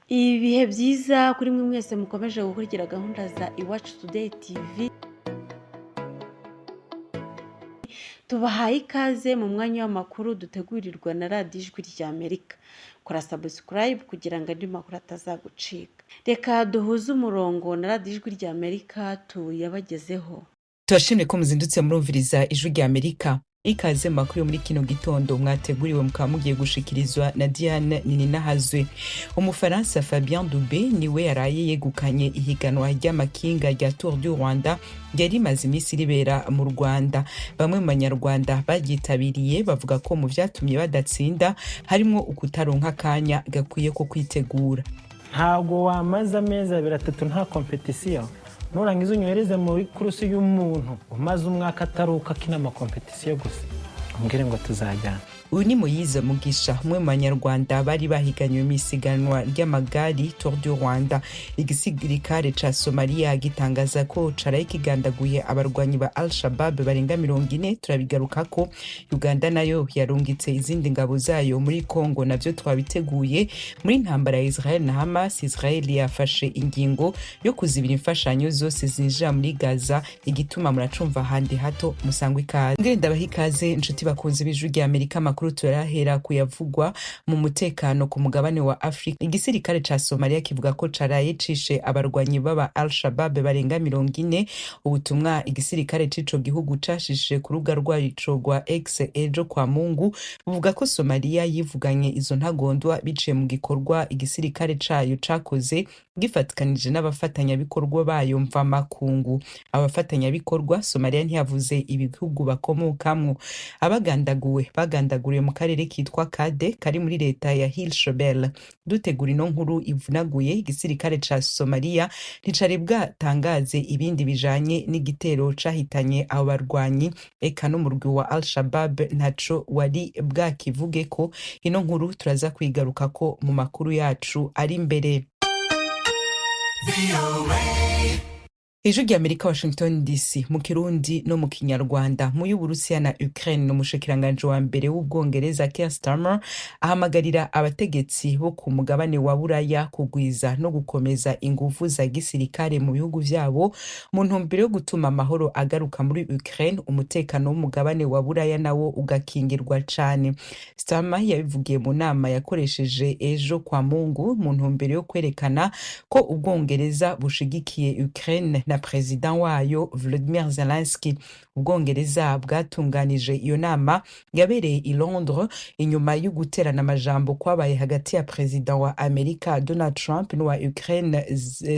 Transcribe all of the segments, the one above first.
Ibihe byiza kuri mwe mwese mukomeje gukurikira gahunda za Iwacu Today TV. Tubahaye ikaze mu mwanya w'amakuru dutegurirwa na radiyo Ijwi ry'Amerika. Kora subscribe kugira ngo andi makuru atazagucika. Reka duhuze umurongo na radiyo Ijwi ry'Amerika tuyabagezeho. Turashimye ko muzindutse murumviriza Ijwi ry'Amerika. Ikaze makuru muri kino gitondo mwateguriwe mukaba mugiye gushikirizwa na Diane Nininahazwe. Umufaransa Fabien Dubé niwe yaraye yegukanye ihiganwa ry'amakinga rya Tour du Rwanda ryari maze imisi ribera mu Rwanda. Bamwe mu banyarwanda bagyitabiriye bavuga ko mu vyatumye badatsinda harimo ukutaronka kanya gakwiye ko kwitegura. Ntabwo wamaze amezi 3 nta competition. Nurangiza unyohereze muri kurusi y'umuntu umaze umwaka ataruka kina ama competition gusa. Umbwire ngo tuzajyana. Uyu ni Moyize Mugisha, umwe mu banyarwanda bari bahiganywe mu isiganwa ry'amagari Tour du Rwanda. Igisirikare ca Somalia gitangaza ko caraye kigandaguye abarwanyi ba Al-Shabaab barenga 40. Turabigaruka ko Uganda nayo yarungitse izindi ngabo zayo muri Congo, navyo twabiteguye. Muri intambara ya Israel na Hamas, Israel yafashe ingingo yo kuzibira imfashanyo zose zinjira muri Gaza, igituma muracumva handi hato musangwa ikaze. Ngenda bahikaze inshuti bakunze b'Ijwi ry'Amerika. Makuru turahera kuyavugwa mu mutekano ku mugabane wa Afrika. Igisirikare ca Somalia kivuga ko caraye cishe abarwanyi baba Al-Shabaab barenga 40. Ubutumwa igisirikare c'ico gihugu cashishije ku rubuga rwaco rwa X ejo kwa Mungu buvuga ko Somalia yivuganye izo ntagondwa biciye mu gikorwa igisirikare cayo cakoze gifatikanije n'abafatanyabikorwa bayo mva makungu. Abafatanyabikorwa Somalia ntiyavuze ibihugu bakomokamwo. Abagandaguwe bagandaguriye mu karere kitwa Kade kari muri leta ya Hill-Shobel. Dutegura ino nkuru ivunaguye, igisirikare ca Somalia nticari bwatangaze ibindi bijanye n'igitero cahitanye abo barwanyi, eka n'umurwi wa Al-Shabaab ntaco wari bwakivuge ko. Ino nkuru turaza kwigaruka ko mu makuru yacu ari imbere. Ijwi ry'Amerika, Washington DC, mu Kirundi no mu Kinyarwanda. Mu y'Uburusiya na Ukraine, n'umushikiranganje wa mbere w'Ubwongereza Keir Starmer ahamagarira abategetsi bo ku mugabane wa Buraya kugwiza no gukomeza inguvu za gisirikare mu bihugu vyabo mu ntumbero yo gutuma amahoro agaruka muri Ukraine, umutekano w'umugabane wa Buraya nawo ugakingirwa cane. Starmer yabivugiye mu nama yakoresheje ejo kwa Mungu mu ntumbero yo kwerekana ko Ubwongereza bushigikiye Ukraine na President wayo Volodymyr Zelensky. Ubwongereza bwatunganije iyo nama yabereye i Londres inyuma yo guterana amajambo kwabaye hagati ya President wa Amerika Donald Trump n'uwa Ukraine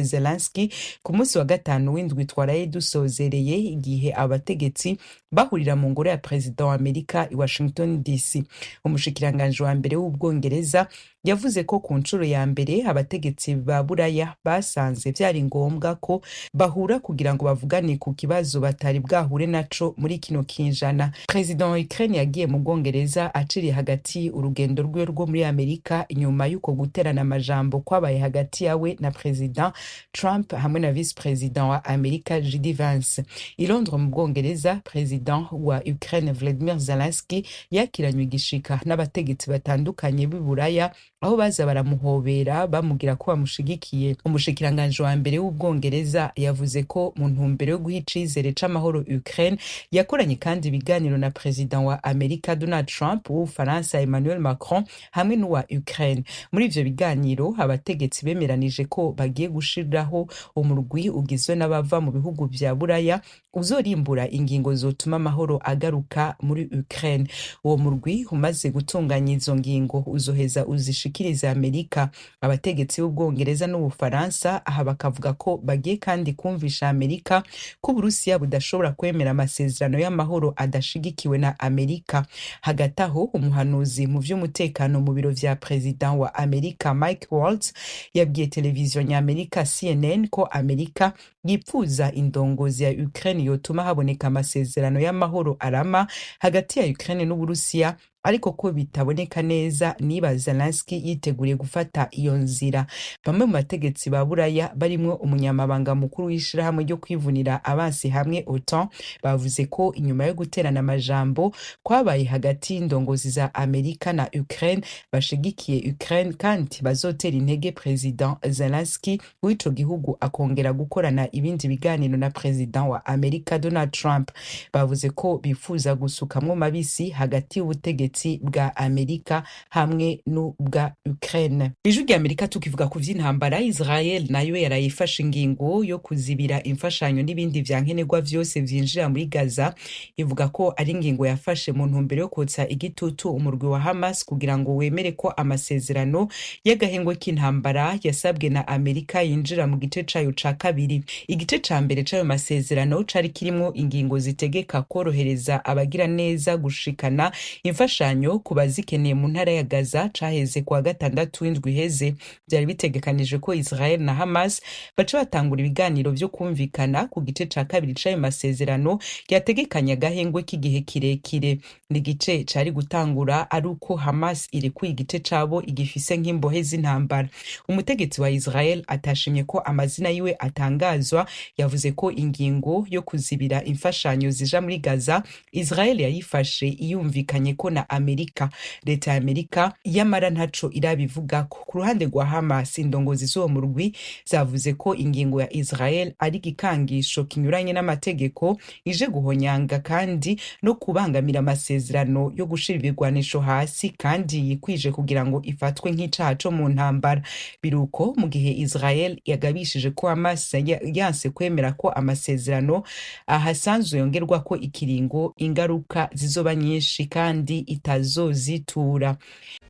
Zelensky ku munsi wa gatanu w'indwi twaraye dusozereye, igihe abategetsi bahurira mu ngoro ya President wa Amerika i Washington DC. Umushikiranganje wa mbere w'Ubwongereza yavuze ko ku nshuro ya mbere abategetsi ba Buraya basanze vyari ngombwa ko bahura kugira ngo bavugane ku kibazo batari bwahure naco muri kino kinjana. President wa Ukraine yagiye mu Bwongereza aciri hagati urugendo rwe rwo muri Amerika inyuma yuko guterana amajambo kwabaye hagati yawe na President Trump hamwe na Vice President wa Amerika JD Vance. I Londres mu Bwongereza, President wa Ukraine Volodymyr Zelensky yakiranywe igishika n'abategetsi batandukanye b'i Buraya, aho baza baramuhobera bamugira ko bamushigikiye. Umushikiranganje wa mbere w'Ubwongereza yavuze ko mu ntumbero yo guha icizere c'amahoro Ukraine yakoranye kandi ibiganiro na President wa Amerika Donald Trump, w'Ubufaransa Emmanuel Macron hamwe n'uwa Ukraine. Muri ivyo biganiro abategetsi bemeranije ko bagiye gushiraho umurwi ugizwe n'abava mu bihugu vya Buraya uzorimbura ingingo zotuma amahoro agaruka muri Ukraine. Uwo murwi umaze gutunganya izo ngingo uzoheza uzishikiriza Amerika. Abategetsi b'Ubwongereza n'Ubufaransa aha bakavuga ko bagiye kandi kumvisha Amerika ko Uburusiya budashobora kwemera amasezerano y'amahoro adashigikiwe na Amerika. Hagati aho, umuhanuzi mu vy'umutekano mu biro vya President wa Amerika Mike Waltz yabwiye televiziyo ny'Amerika CNN ko Amerika yipfuza indongozi ya Ukraine yotuma haboneka amasezerano y'amahoro arama hagati ya Ukraine n'Uburusiya ariko ko bitaboneka neza niba Zelensky yiteguriye gufata iyo nzira. Bamwe mu bategetsi ba Buraya barimwo umunyamabanga mukuru w'ishirahamwe ryo kwivunira abansi hamwe OTAN bavuze ko inyuma yo guterana amajambo kwabaye hagati y'indongozi za Amerika na Ukraine bashigikiye Ukraine kandi bazotera intege President Zelensky w'ico gihugu akongera gukorana ibindi biganiro na President wa Amerika Donald Trump. Bavuze ko bifuza gusukamwo mabisi hagati y'ubutegetsi bwa Amerika hamwe n'ubwa Ukraine. Ijwi rya Amerika tukivuga ku vy'intambara, Israel nayo yarayifashe ingingo yo kuzibira imfashanyo n'ibindi vyankenerwa vyose vyinjira muri Gaza, ivuga ko ari ingingo yafashe mu ntumbero yo kotsa igitutu umurwi wa Hamas kugira ngo wemere ko amasezerano y'agahengwe k'intambara yasabwe na Amerika yinjira mu gice cayo ca kabiri. Igice ca mbere c'ayo masezerano cari kirimwo ingingo zitegeka korohereza abagira neza gushikana imfashanyo ku bazikeneye mu ntara ya Gaza caheze kuwa gatandatu w'indwi iheze. Vyari bitegekanije ko Israel na Hamas baca batangura ibiganiro vyo kumvikana ku gice ca kabiri c'ayo masezerano yategekanya agahengwe k'igihe kirekire. Ni igice cari gutangura ari uko Hamas irekuye igice cabo igifise nk'imbohe z'intambara. Umutegetsi wa Israel atashimye ko amazina yiwe atangazwa, yavuze ko ingingo yo kuzibira imfashanyo zija muri Gaza Israel yayifashe iyumvikanye ko na Amerika. Leta ya Amerika yamara ntaco irabivugako. Ku ruhande rwa Hamas, indongozi z'uwo murwi zavuze ko ingingo ya Israel ari igikangisho kinyuranye n'amategeko, ije guhonyanga kandi no kubangamira amasezerano yo gushira ibigwanisho hasi kandi yikwije kugira ngo ifatwe nk'icaha co mu ntambara. Biruko mu gihe Israel yagabishije ko Hamas yanse kwemera ko amasezerano ahasanzwe yongerwa ko ikiringo, ingaruka zizoba nyinshi kandi itazozitura.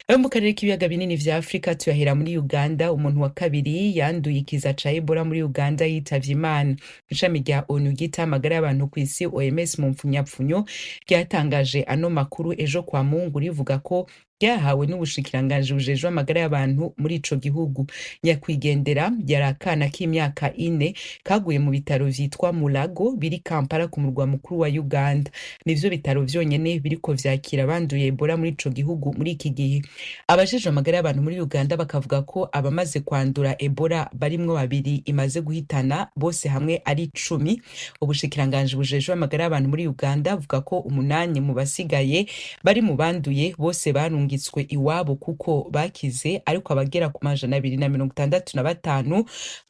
Ayo mu karere k'ibiyaga binini vya Afrika tuyahera muri Uganda. Umuntu wa kabiri yanduye ikiza ca Ebola muri Uganda yitavye Imana. Ishami rya ONU ryita amagara y'abantu kw'isi OMS mu mpfunyapfunyo ryatangaje ano makuru ejo kwa Mungu rivuga ko ryahawe n'ubushikiranganji bujejwe amagara y'abantu muri ico gihugu. Nyakwigendera yari akana k'imyaka 4 kaguye mu bitaro vyitwa Mulago biri Kampala ku murwa mukuru wa Uganda. Nivyo bitaro vyonyene biriko vyakira abanduye Ebola muri ico gihugu muri iki gihe. Abajejwe amagara y'abantu muri Uganda bakavuga ko abamaze kwandura Ebola barimwo 2 imaze guhitana, bose hamwe ari 10. Ubushikiranganji bujejwe amagara y'abantu muri Uganda buvuga ko 8 mu basigaye bari mu banduye bose barungitswe iwabo kuko bakize, ariko abagera ku 265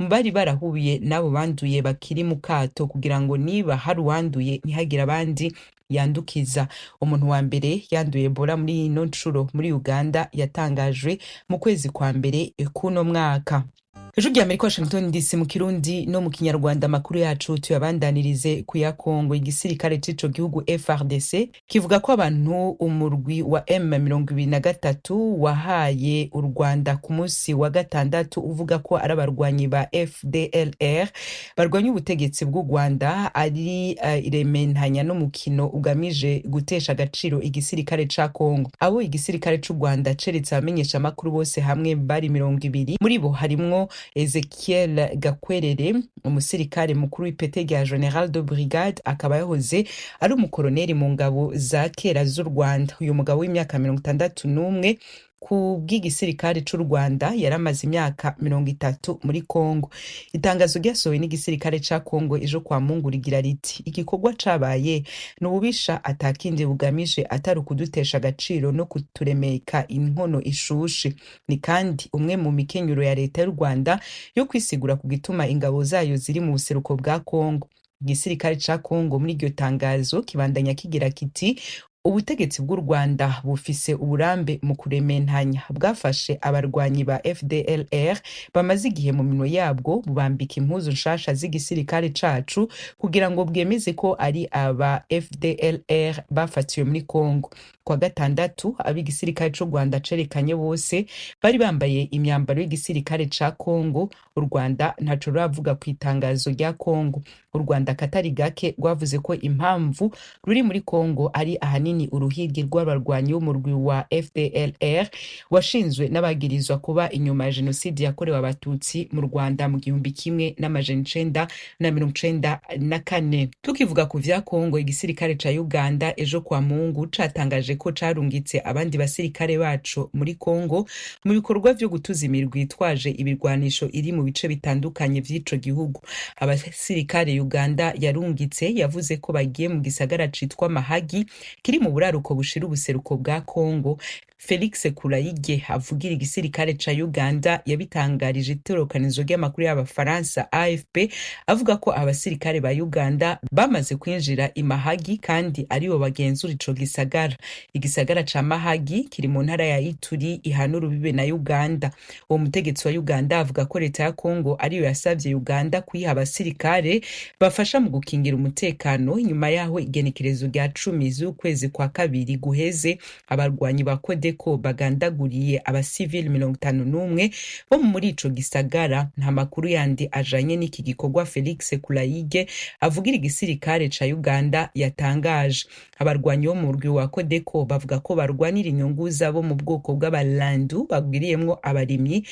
bari barahuye nabo banduye bakiri mu kato kugira ngo niba hari uwanduye ntihagira abandi yandukiza. Umuntu wa mbere yanduye Ebola muri ino ncuro muri Uganda yatangajwe mu kwezi kwa mbere kuno mwaka. Ijwi rya Amerika Washington DC mu Kirundi no mu Kinyarwanda. Makuru yacu tuyabandanirize ku ya Kongo. Igisirikare c'ico gihugu FARDC kivuga ko abantu umurwi wa M23 wahaye u Rwanda ku munsi wa gatandatu uvuga ko ari abarwanyi ba FDLR barwanya ubutegetsi bw'u Rwanda ari irementanya n'umukino ugamije gutesha agaciro igisirikare ca Kongo. Abo igisirikare c'u Rwanda ceretse abamenyesha amakuru bose hamwe bari 20, muri bo harimwo Ezekiel Gakwerere, umusirikare mukuru w'ipete rya General de Brigade, akaba yahoze ari umukoloneli mu ngabo za kera z'u Rwanda. Uyu mugabo w'imyaka 61 ku bw'igisirikare c'u Rwanda yaramaze imyaka 30 muri Kongo. Itangazo ryasohowe n'igisirikare ca Kongo ejo kwa Mungu rigira riti: igikorwa cabaye n'ububisha atakindi bugamije atari ukudutesha agaciro no kuturemeka inkono ishushe. Ni kandi umwe mu mikenyuro ya leta y'u Rwanda yo kwisigura ku gituma ingabo zayo ziri mu buseruko bwa Kongo. Igisirikare ca Kongo muri iryo tangazo kibandanya kigira kiti: ubutegetsi bw'u Rwanda bufise uburambe mu kurementanya, bwafashe abarwanyi ba FDLR bamaze igihe mu minwe yabwo, bubambika impuzu nshasha z'igisirikare cacu kugira ngo bwemeze ko ari aba FDLR bafatiwe muri Kongo. Kwa gatandatu abigisirikare c'u Rwanda cerekanye bose bari bambaye imyambaro y'igisirikare ca Kongo. U Rwanda ntaco ruravuga ku itangazo rya Kongo. U Rwanda katari gake rwavuze ko impamvu ruri muri Kongo ari ahanini hanini uruhigi rw'abarwanyi b'umurwi wa FDLR washinzwe n'abagirizwa kuba inyuma ya jenoside yakorewe abatutsi mu Rwanda mu 1994. Tukivuga ku vya Kongo, igisirikare ca Uganda ejo kwa Mungu catangaje ko carungitse abandi basirikare baco muri Kongo mu bikorwa vyo gutuza imirwi itwaje ibirwanisho iri mu bice bitandukanye vy'ico gihugu. Abasirikare Uganda yarungitse yavuze ko bagiye mu gisagara citwa Mahagi kiri mu buraruko bushira ubuseruko bwa Kongo. Felix Kulayige avugira igisirikare ca Uganda yabitangarije itorokanizo ry'amakuru y'abafaransa AFP avuga ko abasirikare ba Uganda bamaze kwinjira i Mahagi kandi aribo bagenzura ico gisagara. Igisagara ca Mahagi kiri mu ntara ya Ituri ihana urubibe na Uganda. Uwo mutegetsi wa Uganda avuga ko leta ya Kongo ariyo yasavye Uganda kuyiha abasirikare bafasha mu gukingira umutekano nyuma yaho igenekerezo rya 10 z'ukwezi kwa kabiri guheze abarwanyi ba ko bagandaguriye abasivili 51 bo muri ico gisagara. Nta makuru yandi ajanye n'iki gikorwa Felix Kulayige avugira igisirikare ca Uganda yatangaje. Abarwanyi bo mu murwi wa Kodeko bavuga ko barwanira inyungu zabo mu bwoko bw'abalandu bagwiriyemwo abarimyi,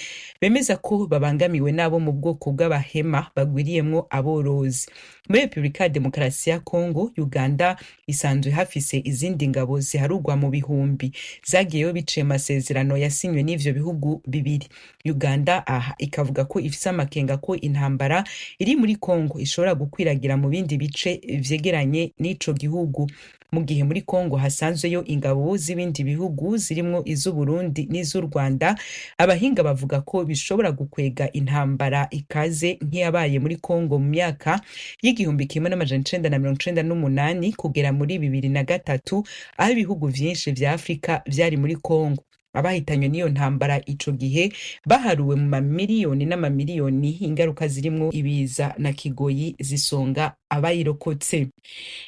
bemeza ko babangamiwe nabo mu bwoko bw'abahema bagwiriyemwo aborozi. Muri Republika ya Demokarasi ya Kongo, Uganda isanzwe hafise izindi ngabo ziharugwa mu bihumbi zagiyeyo biciye amasezerano yasinywe n'ivyo bihugu bibiri. Uganda ikavuga ko ifise amakenga ko intambara iri muri Kongo ishobora gukwiragira mu bindi bice vyegeranye n'ico gihugu. Mu gihe muri Kongo hasanzweyo ingabo z'ibindi bihugu zirimwo iz'u Burundi n'iz'u Rwanda, abahinga bavuga ko bishobora gukwega intambara ikaze nk'iyabaye muri Kongo mu myaka y'1998 kugera muri 2003 aho ibihugu vyinshi vya Afrika vyari muri Kongo. Abahitanywe n'iyo ntambara ico gihe baharuwe mu mamiliyoni n'amamiliyoni, ingaruka zirimwo ibiza na kigoyi zisonga abayirokotse.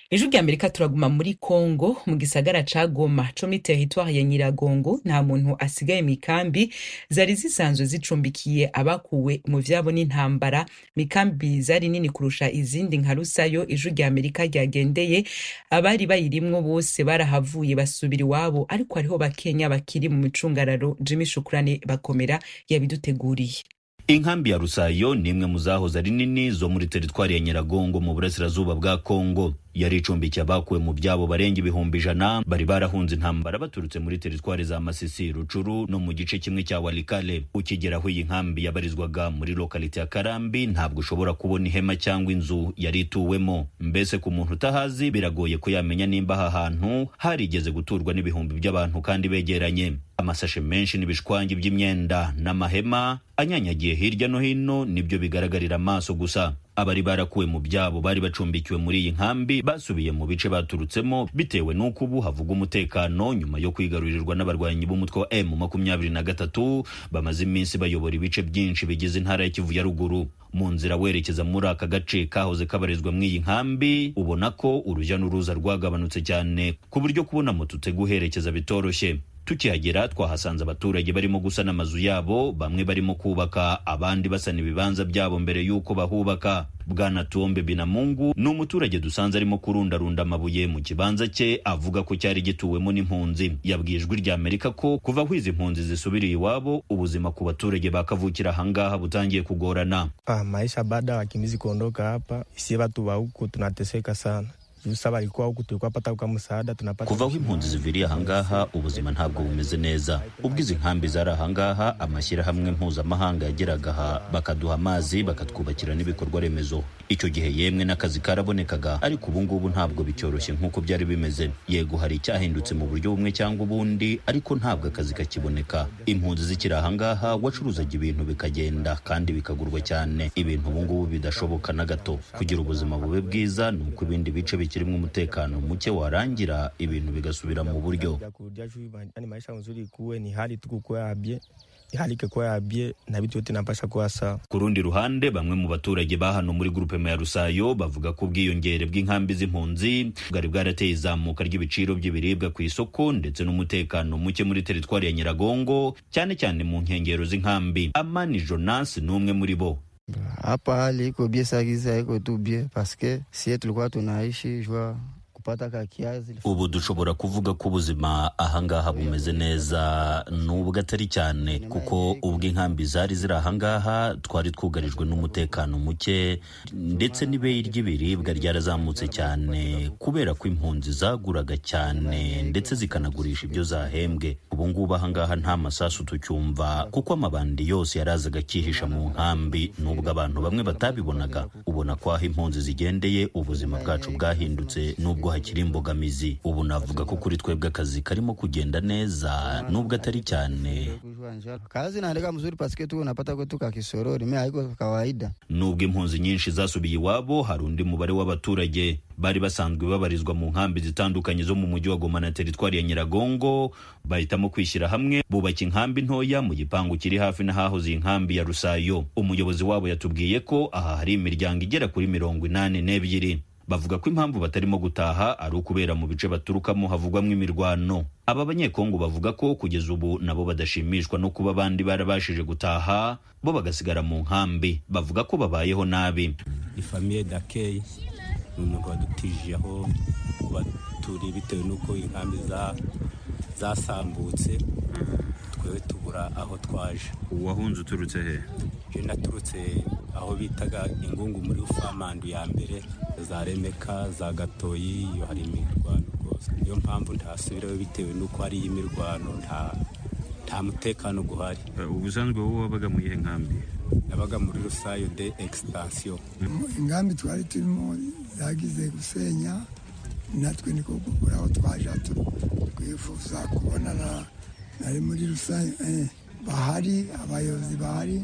Ijwi rya Amerika turaguma muri Kongo mu gisagara ca Goma co muri territoire ya Nyiragongo. Nta muntu asigaye mikambi zari zisanzwe zicumbikiye abakuwe mu vyabo n'intambara. Mikambi zari nini kurusha izindi nka Rusayo Ijwi rya Amerika ryagendeye, abari bayirimwo bose barahavuye basubira iwabo, ariko hariho bakenya bakiri mu micungararo. Jimmy Shukrani Bakomera yabiduteguriye. Inkambi ya Rusayo ni imwe mu zahoze ari nini zo muri teritwari ya Nyiragongo mu burasirazuba bwa Kongo. Yari icumbikiye abakuwe mu byabo barenga 100,000 bari barahunze intambara baturutse muri teritwari za Masisi, Rucuru no mu gice kimwe cya Walikale. Ukigeraho iyi nkambi yabarizwaga muri lokalite ya Karambi ntabwo ushobora kubona ihema cyangwa inzu yari ituwemo. Mbese ku muntu utahazi biragoye ko yamenya nimba aha hantu harigeze guturwa n'ibihumbi by'abantu kandi begeranye. Amasashe menshi n'ibishwangi by'imyenda n'amahema anyanyagiye hirya no hino nibyo bigaragarira amaso gusa. Abari barakuwe mu byabo bari bacumbikiwe muri iyi nkambi basubiye mu bice baturutsemo bitewe n'uko ubu havuga umutekano nyuma yo kwigarurirwa n'abarwanyi b'umutwe wa M23 bamaze iminsi bayobora ibice byinshi bigize intara ya Kivu ya ruguru. Mu nzira werekeza muri aka gace kahoze kabarizwa mu iyi nkambi ubona ko urujya n'uruza rwagabanutse cyane ku buryo kubona moto guherekeza bitoroshye. Tukihagera twahasanze abaturage barimo gusana amazu yabo, bamwe barimo kubaka, abandi basana ibibanza byabo mbere yuko bahubaka. Bwana Tuombe Binamungu ni umuturage dusanze arimo kurundarunda amabuye mu kibanza cye, avuga ko cyari gituwemo n'impunzi. Yabwiye Ijwi rya Amerika ko kuva aho izi impunzi zisubiriye iwabo ubuzima ku baturage bakavukira ahangaha butangiye kugorana. Maisha baada ya wakimbizi kuondoka hapa, si watu wa huku tunateseka sana. Kuva aho impunzi ziviriye ahangaha ubuzima ntabwo bumeze neza. Ubwize inkambi zari ahangaha amashyirahamwe mpuzamahanga yageraga aha bakaduha amazi bakatwubakira n'ibikorwa remezo. Icyo gihe yemwe n'akazi karabonekaga, ariko ubu ngubu ntabwo bicyoroshye nk'uko byari bimeze. Yego hari icyahindutse mu buryo bumwe cyangwa ubundi, ariko ntabwo akazi kakiboneka. Impunzi zikiri ahangaha wacuruzaga ibintu bikagenda kandi bikagurwa cyane. Ibintu ubu ngubu bidashoboka na gato. Kugira ubuzima bube bwiza ni uko ibindi bice kirimo umutekano muke warangira ibintu bigasubira mu buryo. Ku rundi ruhande bamwe mu baturage bahano muri groupe ya Rusayo bavuga ko ubwiyongere bw'inkambi z'impunzi bwari bwarateye izamuka ry'ibiciro by'ibiribwa ku isoko ndetse n'umutekano muke muri teritwari ya Nyiragongo, cyane cyane mu nkengero z'inkambi. Amani Jonas ni umwe muri bo. Hapa hali iko bie sagiza iko tu bie parce que si tulikuwa tunaishi jua kupata ka kiazi. Ubu dushobora kuvuga ko ubuzima ahangaha bumeze neza, nubwo atari cyane, kuko ubwo inkambi zari ziri ahangaha twari twugarijwe n'umutekano muke, ndetse n'ibeyi ry'ibiribwa ryarazamutse cyane kubera ko impunzi zaguraga cyane ndetse zikanagurisha ibyo zahembwe. Ubu ngubu ahangaha nta masasu tucyumva kuko amabandi yose yarazaga akihisha mu nkambi, nubwo abantu bamwe batabibonaga. Ubona ko aho impunzi zigendeye ubuzima bwacu bwahindutse, nubwo hakiri imbogamizi. Ubu navuga ko kuri twebwe akazi karimo kugenda neza, nubwo atari cyane. Kazi naendelea mzuri paske tu unapata kwetu ka kisorori, mimi haiko kawaida. Nubwo impunzi nyinshi zasubiye iwabo, hari undi mubare w'abaturage bari basanzwe babarizwa mu nkambi zitandukanye zo mu mujyi wa Goma na teritwari ya Nyiragongo bahitamo kwishyira hamwe bubaka inkambi ntoya mu gipangu kiri hafi n'ahahoze inkambi ya Rusayo. Umuyobozi wabo yatubwiye ko aha hari imiryango igera kuri 82. Bavuga ko impamvu batarimo gutaha ari ukubera mu bice baturukamo havugwamo imirwano. Aba banyekongo bavuga ko kugeza ubu nabo badashimishwa no kuba abandi barabashije gutaha, bo bagasigara mu nkambi. Bavuga ko babayeho nabi. Ifamiye d'accueil n'umuntu wadutije aho baturi bitewe n'uko inkambi zasambutse, twewe tubura aho twaje. Wahunze uturutse he? Je naturutse aho bitaga Ingungu muri Ufamandu ya mbere, za Remeka, za Gatoyi, yo hari imirwano rwose. Niyo mpamvu ntasubirayo bitewe n'uko hari imirwano, nta mutekano guhari. Ubusanzwe wowe wabaga mu yihe nkambi? Nabaga muri Rusayo de extension. Inkambi twari turimo yagize gusenya, natwe niko kugura aho twaje twifuza kubonana nari muri Rusayo. Bahari abayobozi bahari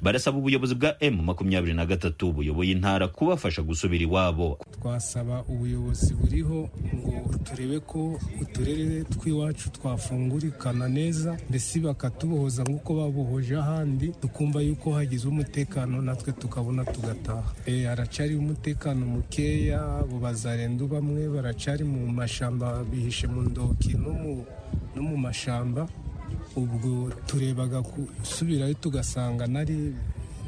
barasaba ubuyobozi bwa M23 buyoboye intara kubafasha gusubira iwabo. Twasaba ubuyobozi buriho ngo turebe ko uturere twiwacu twafungurikana neza, mbese bakatubohoza nk'uko babohoje ahandi, tukumva yuko hagize umutekano natwe tukabona tugataha. Haracari umutekano mukeya, bo bazarendu bamwe baracari mu mashamba bihishe mu ndoki no mu mashamba. Ubwo turebaga gusubirayo tugasanga nari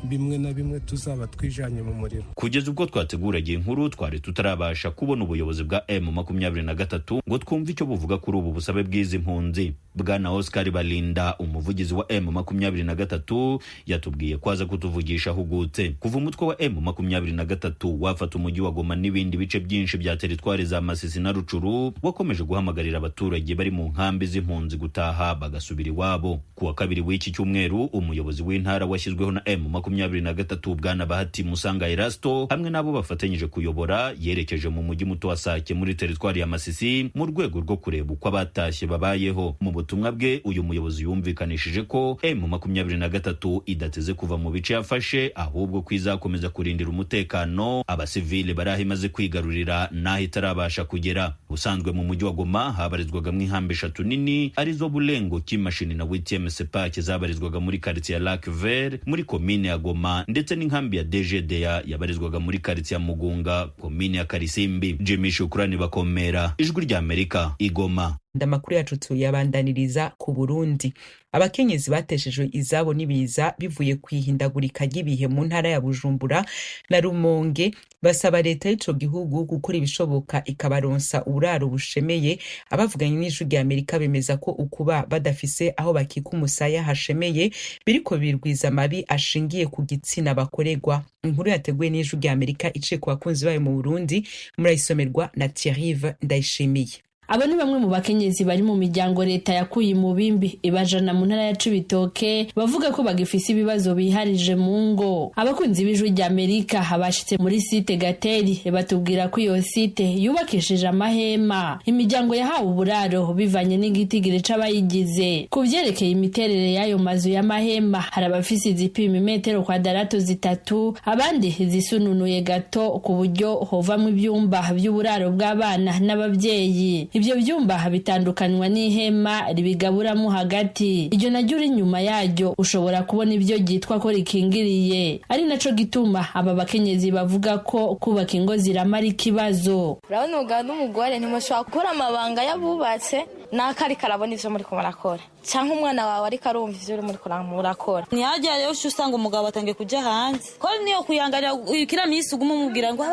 bimwe na bimwe tuzaba twijanye mu muriro. Kugeza ubwo twateguraga inkuru twari tutarabasha kubona ubuyobozi bwa M23 ngo twumve icyo buvuga kuri ubu busabe bw'izi mpunzi. Bwana Oscar Balinda, umuvugizi wa M23, yatubwiye kwaza kutuvugisha hugutse. Kuva umutwe wa M23 wafata umujyi wa Goma n'ibindi bice byinshi bya teritwari za Masisi na Rucuru, wakomeje guhamagarira abaturage bari mu nkambi z'impunzi gutaha bagasubira iwabo. Kuwa kabiri w'iki cyumweru, umuyobozi w'intara washyizweho na M23 Bwana Bahati Musanga Erasto hamwe nabo bafatanyije kuyobora yerekeje mu mujyi muto wa Sake muri teritwari ya Masisi mu rwego rwo kureba uko abatashye babayeho. Mu butumwa bwe, uyu muyobozi yumvikanishije ko M23 idateze kuva mu bice yafashe, ahubwo kwizakomeza kurindira umutekano abasivile barahi maze kwigarurira naho itarabasha kugera. Usanzwe mu mujyi wa Goma habarizwaga mu inkambi 3 nini arizo Bulengo, Kimashini na Witieme Sepake zabarizwaga muri quartier ya Lac Vert muri komine ya Goma, ndetse n'inkambi ya DGDA yabarizwaga muri quartier ya Mugunga, komine ya Karisimbi. Jimmy Shukrani Bakomera, Ijwi rya Amerika, Igoma. Amakuru yacu tuyabandaniriza ku Burundi. Abakenyezi bateshejwe izabo n'ibiza bivuye kwihindagurika ry'ibihe mu ntara ya Bujumbura na Rumonge basaba leta y'ico gihugu gukora ibishoboka ikabaronsa uburaro bushemeye. Abavuganye n'Ijwi rya Amerika bemeza ko ukuba badafise aho bakika umusaya hashemeye biriko birwiza mabi ashingiye ku gitsina bakoregwa. Inkuru yateguwe n'Ijwi rya Amerika iciye ku bakunzi bayo mu Burundi, murayisomerwa na Thierry Ndayishimiye. Abo ni bamwe mu bakenyezi bari mu miryango leta yakuye mu bimbi ibajana mu ntara ya Cibitoke bavuga ko bagifise ibibazo biharije mu ngo. Abakunzi b'Ijwi rya Amerika habashitse muri site Gateri batubwira ko iyo site yubakishije amahema, imiryango yahawe uburaro bivanye n'igitigire c'abayigize. Ku vyerekeye imiterere y'ayo mazu y'amahema, hari abafise izipima metero kwadarato 3, abandi zisununuye gato ku buryo hovamwe ibyumba by'uburaro bw'abana n'abavyeyi. Ibyo byumba bitandukanywa n'ihema ribigaburamo hagati. Iryo naryo uri nyuma yaryo ushobora kubona ibyo gitwa ko rikingiriye. Ari naco gituma aba bakenyezi bavuga ko kubaka ingo ziramara ikibazo. Urabona umugabo n'umugore ntimushobora gukora amabanga yabubatse n'akari karabona ivyo muri ko barakora. canke umwana wawe ariko arumva ivyo uri muri murakora. Ntihajya rero usanga umugabo atangiye kuja hanze ko niyo kuyangarira kira misi uguma umubwira ngo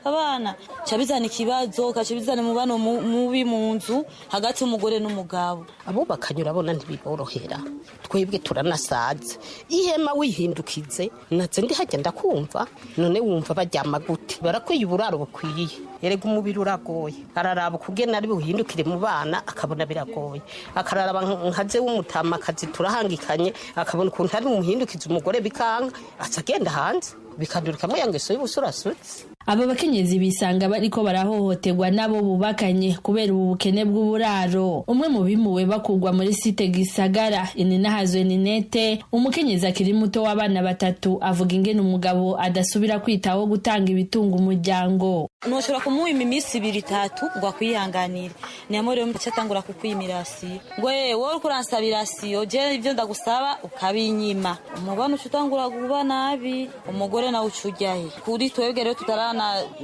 abana cabizana ikibazo kacibizana mubano mubi mu nzu hagati y'umugore n'umugabo. Abo bakanyura bona ntibiborohera, twebwe turanasaza ihema wihindukize natse ndi hajya ndakumva none wumva baryama gute barakwiye uburaro bukwiye. Erega umubiri uragoye, araraba kugena ari buhindukire mu bana akabona biragoye, akararaba nkaze w'umutama akazi turahangikanye akabona ukuntu ari umuhindukiza umugore bikanga acagenda hanze bikandurikamo yangeso y'ubusurasutsi. Aba bakenyezi bisanga bariko barahohoterwa nabo bubakanye kubera ubu bukene bw'uburaro. Umwe mu bimuwe bakugwa muri site Gisagara Ininahazwe Ninete, umukenyezi akiri muto w'abana 3 avuga ingene umugabo adasubira kwitaho gutanga ibitunga umuryango. Noshobora kumuhima imisi 2-3 ngo akwihanganire. Niyo rero mpacatangura kukwimirasi. Ngo wowe kuransabirasiyo je ivyo ndagusaba ukabinyima. Umubano utangura kuba nabi, umugore na ucujyahe. Kuri twebwe rero tutarana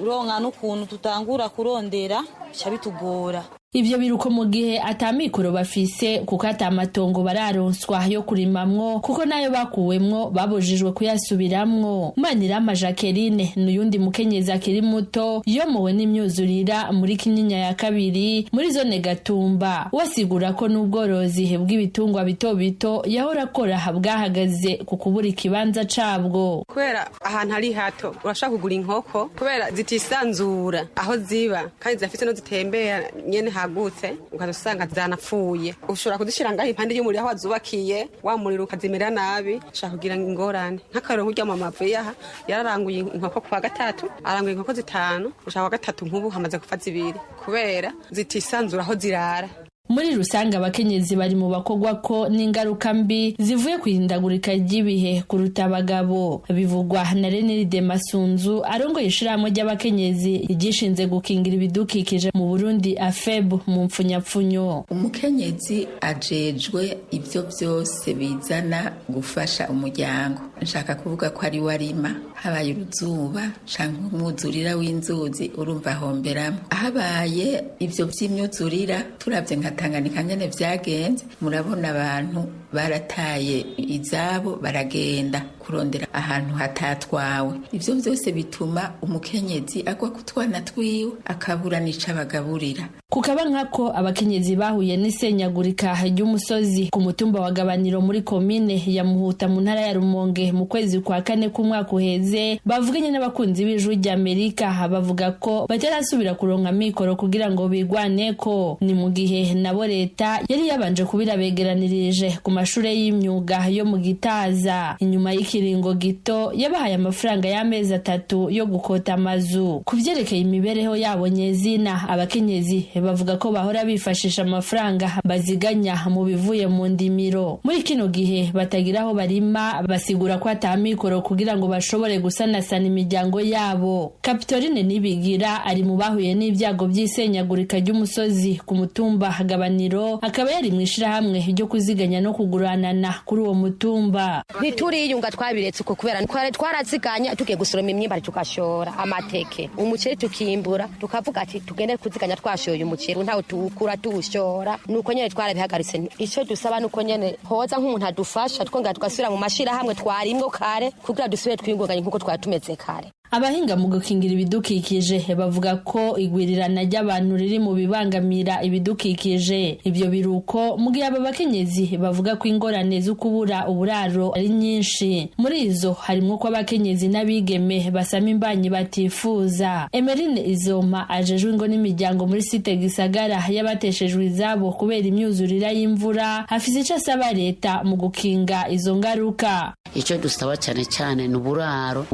ronka n'ukuntu tutangura kurondera cyabitugora. Ivyo biruko mu gihe atamikoro bafise kuko atamatongo bararonswa yo kurimamwo kuko nayo bakuwemwo babujijwe kuyasubiramwo. Manirama Jacqueline n'uyundi mukenyezi akiri muto yomowe n'imyuzurira muri Kinyinya ya 2 muri zone Gatumba. Wasigura ko n'ubworozi bw'ibitungwa bito bito yahora akora bwahagaze ku kubura ikibanza cabwo. Kubera ahantu ari hato urashaka kugura inkoko kubera zitisanzura aho ziba kandi zafite no zitembera nyene hagutse ukazusanga zanapfuye. Ushobora kuzishira ngaho impande y'umuriro aho wazubakiye wa muriro ukazimera nabi ushaka kugira ingorane. Nk'akaro nk'urya mu mavu yaha yararanguye inkoko kwa 3 aranguye inkoko 5 ushaka kwa 3 nkubu hamaze gupfa 2 kubera zitisanzura aho zirara. Muri rusange abakenyezi bari mu bakogwa ko n'ingaruka mbi zivuye kwihindagurika ry'ibihe kuruta abagabo. Bivugwa na Renilde Masunzu arongoye ishirahamwe ry'abakenyezi igishinze gukingira ibidukikije mu Burundi AFEB mu mpfunyapfunyo. Umukenyezi ajejwe ivyo byose bizana gufasha umuryango. Nshaka kuvuga ko ari warima habaye uruzuba canke umwuzurira w'inzuzi urumva homberamo. Habaye ivyo vy'imyuzurira turavye nka Tanganyika nyene vyagenze murabona abantu barataye izabo baragenda kurondera ahantu hatatwawe. Ivyo byose bituma umukenyezi agwa kutwana twiwe akabura nica bagaburira. Kukaba nkako abakenyezi bahuye n'isenyagurika ry'umusozi ku mutumba wa Gabaniro muri komine ya Muhuta mu ntara ya Rumonge mu kwezi kwa 4 k'umwaka uheze bavuganye n'abakunzi b'Ijwi ry'Amerika bavuga ko batarasubira kuronka mikoro kugira ngo bigwaneko. Ni mu gihe nabo leta yari yabanje kubirabegeranirije ku mashure y'imyuga yo mu Gitaza. Inyuma y'ikiringo gito yabahaye amafaranga y'amezi 3 yo gukota amazu. Kuvyerekeye imibereho yabo nyezina abakenyezi bavuga ko bahora bifashisha amafaranga baziganya mu bivuye mu ndimiro. Muri kino gihe batagira aho barima basigura ko atamikoro kugira ngo bashobore gusanasana imiryango yabo. Kapitoline Nibigira ari mu bahuye n'ibyago by'isenyagurika ry'umusozi ku mutumba Gabaniro akaba yari mwishira hamwe ryo kuziganya no kuguranana kuri uwo mutumba. Nituriyunga twabiretse uko kubera twaraziganya tugiye gusoroma imyimba tukashora amateke umuceri tukimbura tukavuga ati tugende kuziganya twashoye umuceri ntawo tukura tuwushora nuko nyene twarabihagaritse. Ico dusaba nuko nyene hoza nk'umuntu adufasha twongera tugasubira mu mashira hamwe twarimwo kare kugira dusubire twingunganye nkuko twatumeze kare. Abahinga mu gukingira ibidukikije bavuga ko igwirirana ry'abantu riri mu bibangamira ibidukikije. Ivyo biruko mu gihe aba bakenyezi bavuga ko ingorane zo kubura uburaro ari nyinshi. Muri izo harimo ko abakenyezi n'abigeme basama imbanyi batifuza. Emeline Izoma ajejwe ngo n'imiryango muri site Gisagara yabateshejwe izabo kubera imyuzurira y'imvura hafise ico asaba leta mu gukinga izo ngaruka. Ico dusaba cyane cyane n'uburaro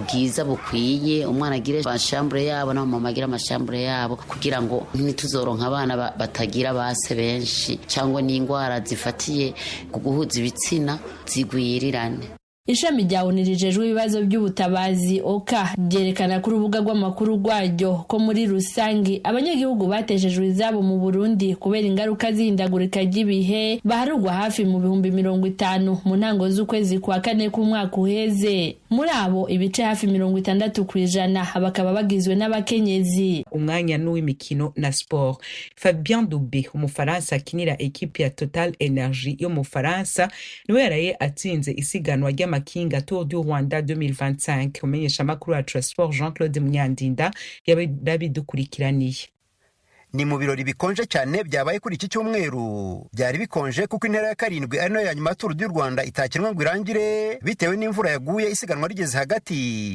bwiza bukwiye umwana agire amashambure yabo na mama agira amashambure yabo kugira ngo ntituzoronka abana batagira base benshi cyangwa n'ingwara zifatiye ku guhuza ibitsina zigwirirane. Ishami ryawunirijejwe ibibazo by'ubutabazi OKA ryerekana ku rubuga rw'amakuru rwaryo ko muri rusangi abanyagihugu bateshejwe izabo mu Burundi kubera ingaruka z'ihindagurika ry'ibihe baharugwa hafi mu 50,000 mu ntango z'ukwezi kwa 4 k'umwaka uheze. muri abo ibice hafi 60% bakaba bagizwe n'abakenyezi. Umwanya n'uw'imikino na sport. Fabien Dubé umufaransa akinira ekipe ya Total Energy yo mu Faransa niwe yaraye atsinze isiganwa ry'amakinga Tour du Rwanda 2025. Umenyesha makuru ya Transport Jean-Claude Munyandinda yabidukurikiraniye. Ni mu birori bikonje cyane byabaye kuri iki cyumweru. Byari bikonje kuko intera ya 7 ari nayo ya nyuma Tour du Rwanda itakinwa ngo irangire bitewe n'imvura yaguye isiganwa rigeze hagati.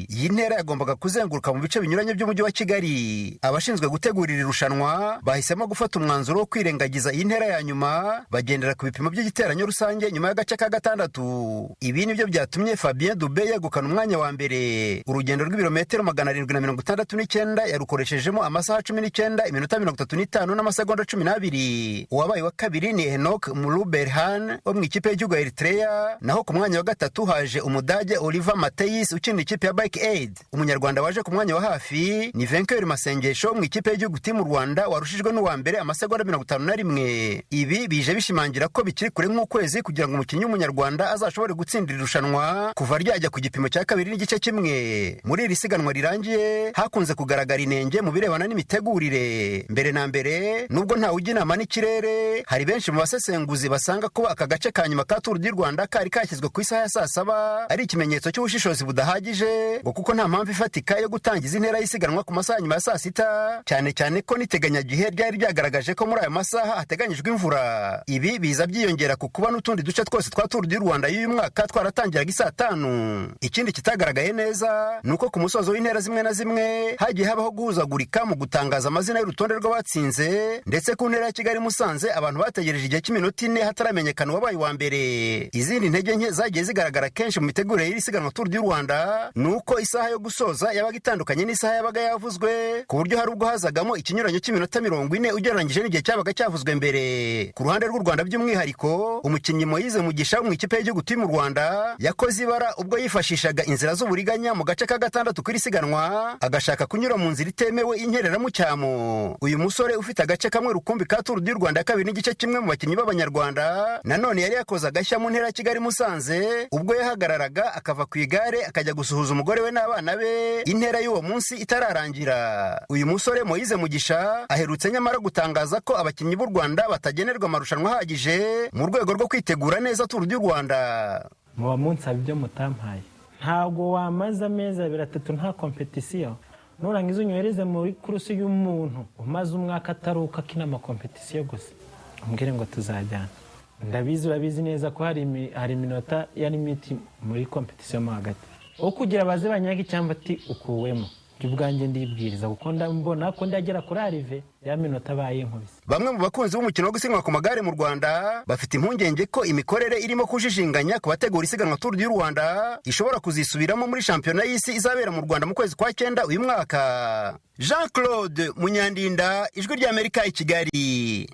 Iyi ntera yagombaga kuzenguruka mu bice binyuranye by'umujyi wa Kigali. Abashinzwe gutegurira irushanwa bahisemo gufata umwanzuro wo kwirengagiza iyi ntera ya nyuma bagendera ku bipimo by'igiteranyo rusange nyuma y'agace ka 6. Ibi nibyo byatumye Fabien Dubé yegukana umwanya wa mbere. Urugendo rw'ibirometero 769 yarukoreshejemo amasaha 19 iminota 35 n'amasegonda 12. Uwabaye wa kabiri ni Enoch Muluberhan wo mu ikipe y'igihugu ya Eritrea, naho ku mwanya wa gatatu haje Umudage Oliver Mateis ukinira ikipe ya Bike Aid. Umunyarwanda waje ku mwanya wa hafi ni Venker Masengesho wo mu ikipe y'igihugu Team Rwanda warushijwe n'uwa mbere amasegonda 51. Ibi bije bishimangira ko bikiri kure nk'ukwezi kugira ngo umukinnyi w'umunyarwanda azashobore gutsindira irushanwa kuva ryajya ku gipimo cya 2 n'igice kimwe. Muri iri siganwa rirangiye hakunze kugaragara inenge mu birebana n'imitegurire. Mbere na mbere nubwo nta ujya inama n'ikirere, hari benshi mu basesenguzi basanga ko aka gace ka nyuma ka Tour du Rwanda kari kashyizwe ku isaha ya saa 7 ari ikimenyetso cy'ubushishozi budahagije, ngo kuko nta mpamvu ifatika yo gutangiza intera y'isiganwa ku masaha nyuma ya saa 6, cyane cyane ko n'iteganyagihe ryari ryagaragaje ko muri aya masaha hateganyijwe imvura. Ibi biza byiyongera ku kuba n'utundi duce twose twa Tour du Rwanda y'uyu mwaka twaratangiraga isaa 5. Ikindi kitagaragaye neza nuko ku musozo w'intera zimwe na zimwe hagiye habaho guhuzagurika mu gutangaza amazina y'urutonde rw'abatsinze, ndetse ku ntera ya Kigali Musanze abantu bategereje igihe cy'iminota 4 hataramenyekana uwabaye wa mbere. Izindi ntege nke zagiye zigaragara kenshi mu mitegurire y'iri siganwa Tour du Rwanda nuko isaha yo gusoza yabaga itandukanye n'isaha yabaga yavuzwe, ku buryo hari ubwo hazagamo ikinyuranyo cy'iminota 40 ugereranyije n'igihe cyabaga cyavuzwe mbere. Ku ruhande rw'u Rwanda by'umwihariko, umukinnyi Moise Mugisha wo mu ikipe y'igihugu Team Rwanda yakoze ibara ubwo yifashishaga inzira z'uburiganya mu gace ka 6 kuri siganwa agashaka kunyura mu nzira itemewe inkerera mu cyamo. Uyu musore ufite agace kamwe rukumbi ka Tour du Rwanda 2 n'igice kimwe mu bakinnyi b'abanyarwanda nanone yari yakoze agashya mu ntera ya Kigali Musanze ubwo yahagararaga akava ku igare akajya gusuhuza umugore we n'abana be intera y'uwo munsi itararangira. Uyu musore Moise Mugisha aherutse nyamara gutangaza ko abakinnyi b'u Rwanda batagenerwa amarushanwa ahagije mu rwego rwo kwitegura neza Tour du Rwanda. Muba munsaba ibyo mutampaye, ntabwo wamaze amezi 3 nta competition nurangiza unyohereze muri kurusi y'umuntu umaze umwaka ataruka kina amakompetisiyo gusa umbwire ngo tuzajyana. Ndabizi urabizi neza ko hari iminota ya limiti muri kompetisiyo mo hagati o kugira baze banyaga icyamba ati ukuwemo ubwanjye ndibwiriza kuko ndabona ko ndagera kuri Arive ya minota baye nkubise. Bamwe mu bakunzi b'umukino wo gusiganwa ku magare mu Rwanda bafite impungenge ko imikorere irimo kujijinganya ku bategura isiganwa Tour du Rwanda ishobora kuzisubiramo muri shampiyona y'isi izabera mu Rwanda mu kwezi kwa 9 uyu mwaka. Jean-Claude Munyandinda, Ijwi ry'Amerika i Kigali.